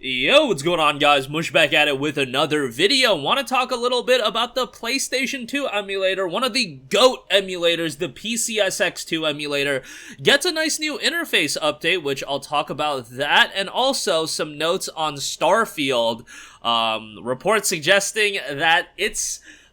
Yo, what's going on, guys? Mush back at it with another video. Want to talk a little bit about the PlayStation 2 emulator. One of the GOAT emulators, the PCSX2 emulator, gets a nice new interface update, which I'll talk about that, and also some notes on Starfield. Reports suggesting that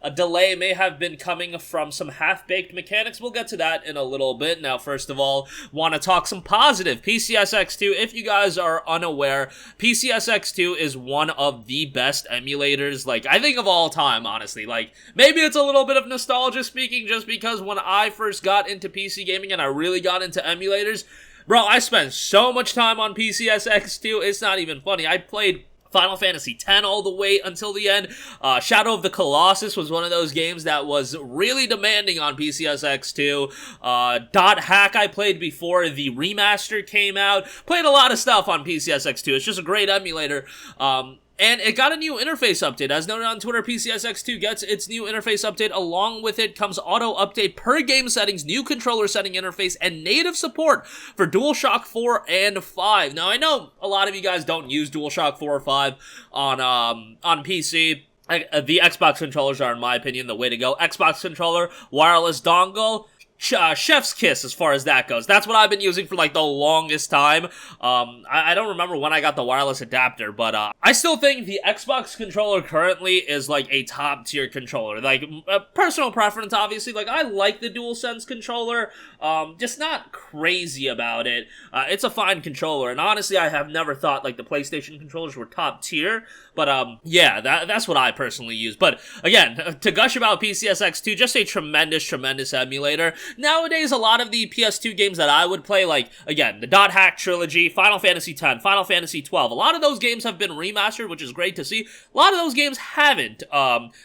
a delay may have been coming from some half-baked mechanics. We'll get to that in a little bit. Now, first of all, want to talk some positive. PCSX2, if you guys are unaware, PCSX2 is one of the best emulators, I think of all time, honestly. Maybe it's a little bit of nostalgia speaking, just because when I first got into PC gaming and I really got into emulators, bro, I spent so much time on PCSX2, it's not even funny. I played Final Fantasy X all the way until the end. Shadow of the Colossus was one of those games that was really demanding on PCSX2. Dot Hack I played before the remaster came out. Played a lot of stuff on PCSX2. It's just a great emulator. And it got a new interface update. As noted on Twitter, PCSX2 gets its new interface update. Along with it comes auto update per game settings, new controller setting interface, and native support for DualShock 4 and 5. Now, I know a lot of you guys don't use DualShock 4 or 5 on PC. The Xbox controllers are, in my opinion, the way to go. Xbox controller, wireless dongle, chef's kiss as far as that goes. That's what I've been using for the longest time. I don't remember when I got the wireless adapter, but I still think the Xbox controller currently is a top tier controller. Personal preference, obviously. I like the DualSense controller, just not crazy about it. It's a fine controller, and honestly, I have never thought the PlayStation controllers were top tier. But yeah, that's what I personally use. But again, to gush about PCSX2, just a tremendous emulator. Nowadays, a lot of the PS2 games that I would play, again, the Dot Hack trilogy, Final Fantasy X, Final Fantasy 12, a lot of those games have been remastered, which is great to see. A lot of those games haven't.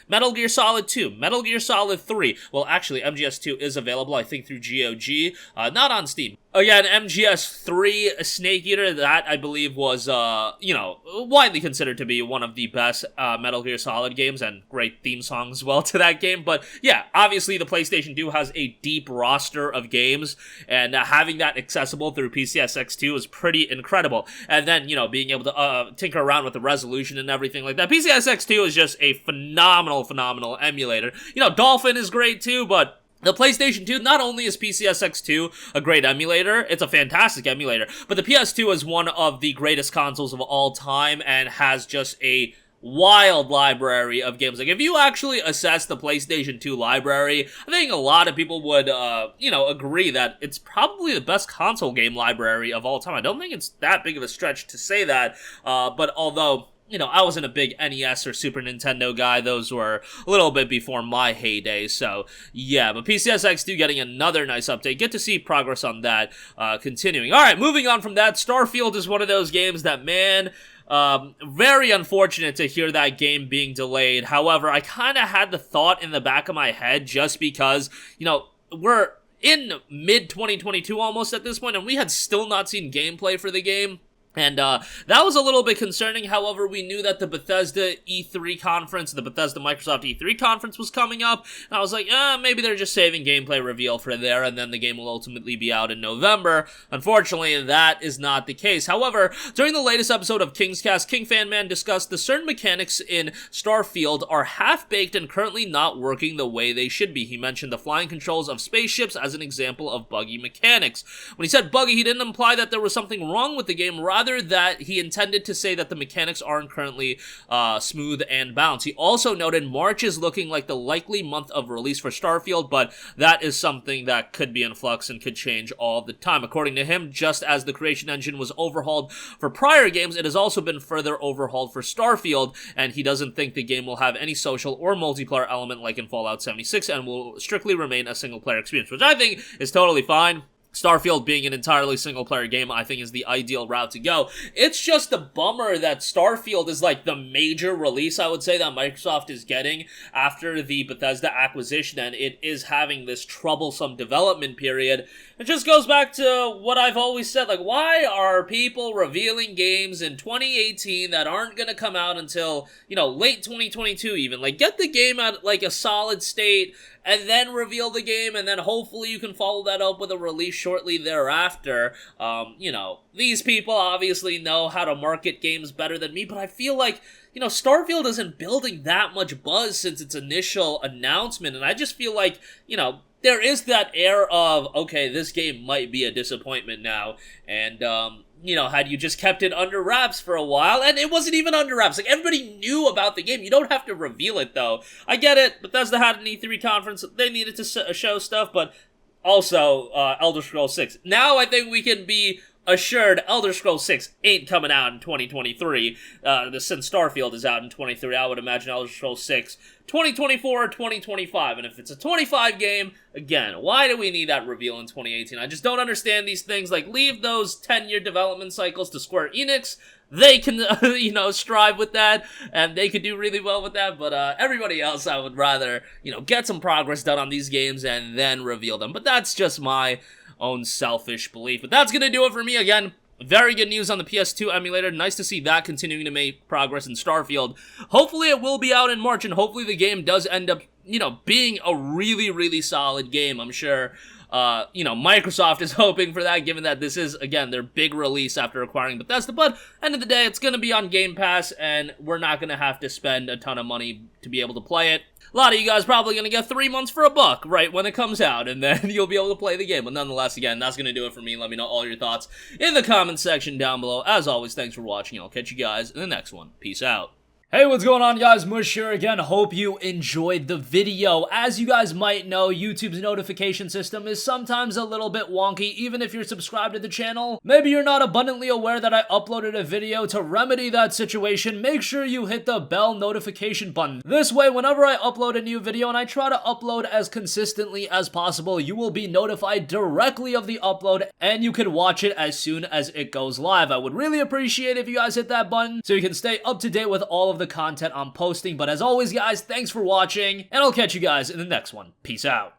Metal Gear Solid 2, Metal Gear Solid 3. Well, actually, MGS2 is available, I think, through GOG, not on Steam. Again, MGS3 Snake Eater, that I believe was, widely considered to be one of the best Metal Gear Solid games, and great theme song as well to that game. But yeah, obviously the PlayStation 2 has a deep roster of games, and having that accessible through PCSX2 is pretty incredible. And then, being able to tinker around with the resolution and everything like that. PCSX2 is just a phenomenal emulator. Dolphin is great too, but the PlayStation 2, not only is PCSX2 a great emulator, it's a fantastic emulator, but the PS2 is one of the greatest consoles of all time and has just a wild library of games. If you actually assess the PlayStation 2 library, I think a lot of people would, agree that it's probably the best console game library of all time. I don't think it's that big of a stretch to say that, but although I wasn't a big NES or Super Nintendo guy. Those were a little bit before my heyday, so yeah. But PCSX2 getting another nice update. Get to see progress on that continuing. Alright, moving on from that, Starfield is one of those games that, man, very unfortunate to hear that game being delayed. However, I kind of had the thought in the back of my head just because, we're in mid-2022 almost at this point, and we had still not seen gameplay for the game. And that was a little bit concerning. However, we knew that the Bethesda E3 conference, the Bethesda Microsoft E3 conference was coming up. And I was like, maybe they're just saving gameplay reveal for there, and then the game will ultimately be out in November. Unfortunately, that is not the case. However, during the latest episode of King's Cast, King Fanman discussed the certain mechanics in Starfield are half-baked and currently not working the way they should be. He mentioned the flying controls of spaceships as an example of buggy mechanics. When he said buggy, he didn't imply that there was something wrong with the game, rather that he intended to say that the mechanics aren't currently smooth and balanced. He also noted March is looking like the likely month of release for Starfield, but that is something that could be in flux and could change all the time. According to him, just as the creation engine was overhauled for prior games, it has also been further overhauled for Starfield, and he doesn't think the game will have any social or multiplayer element like in Fallout 76 and will strictly remain a single-player experience, which I think is totally fine. Starfield being an entirely single-player game, I think, is the ideal route to go. It's just a bummer that Starfield is the major release, I would say, that Microsoft is getting after the Bethesda acquisition, and it is having this troublesome development period. It just goes back to what I've always said, why are people revealing games in 2018 that aren't going to come out until, late 2022 even? Get the game at, a solid state and then reveal the game, and then hopefully you can follow that up with a release shortly thereafter. You know, these people obviously know how to market games better than me, but I feel like, you know, Starfield isn't building that much buzz since its initial announcement, and I just feel like, you know, there is that air of, okay, this game might be a disappointment now, and, you know, had you just kept it under wraps for a while, and it wasn't even under wraps, like, everybody knew about the game, you don't have to reveal it, though. I get it, Bethesda had an E3 conference, they needed to show stuff, but also, Elder Scrolls 6. Now I think we can be assured Elder Scrolls 6 ain't coming out in 2023, since Starfield is out in 2023, I would imagine Elder Scrolls 6 2024 or 2025, and if it's a 25 game, again, why do we need that reveal in 2018? I just don't understand these things. Like, leave those 10-year development cycles to Square Enix. They can, you know, strive with that, and they could do really well with that, but everybody else, I would rather, you know, get some progress done on these games and then reveal them, but that's just my own selfish belief. But that's gonna do it for me. Again, very good news on the PS2 emulator. Nice to see that continuing to make progress in Starfield. Hopefully it will be out in March, and hopefully the game does end up, you know, being a really, really solid game. I'm sure, you know, Microsoft is hoping for that, given that this is, again, their big release after acquiring Bethesda, but end of the day, it's gonna be on Game Pass, and we're not gonna have to spend a ton of money to be able to play it. A lot of you guys probably going to get 3 months for $1 right when it comes out, and then you'll be able to play the game. But nonetheless, again, that's going to do it for me. Let me know all your thoughts in the comments section down below. As always, thanks for watching. I'll catch you guys in the next one. Peace out. Hey, what's going on, guys? Mush here again. Hope you enjoyed the video. As you guys might know, YouTube's notification system is sometimes a little bit wonky, even if you're subscribed to the channel. Maybe you're not abundantly aware that I uploaded a video. To remedy that situation, make sure you hit the bell notification button. This way, whenever I upload a new video, and I try to upload as consistently as possible, you will be notified directly of the upload, and you can watch it as soon as it goes live. I would really appreciate if you guys hit that button so you can stay up to date with all of the content I'm posting. But as always, guys, thanks for watching, and I'll catch you guys in the next one. Peace out.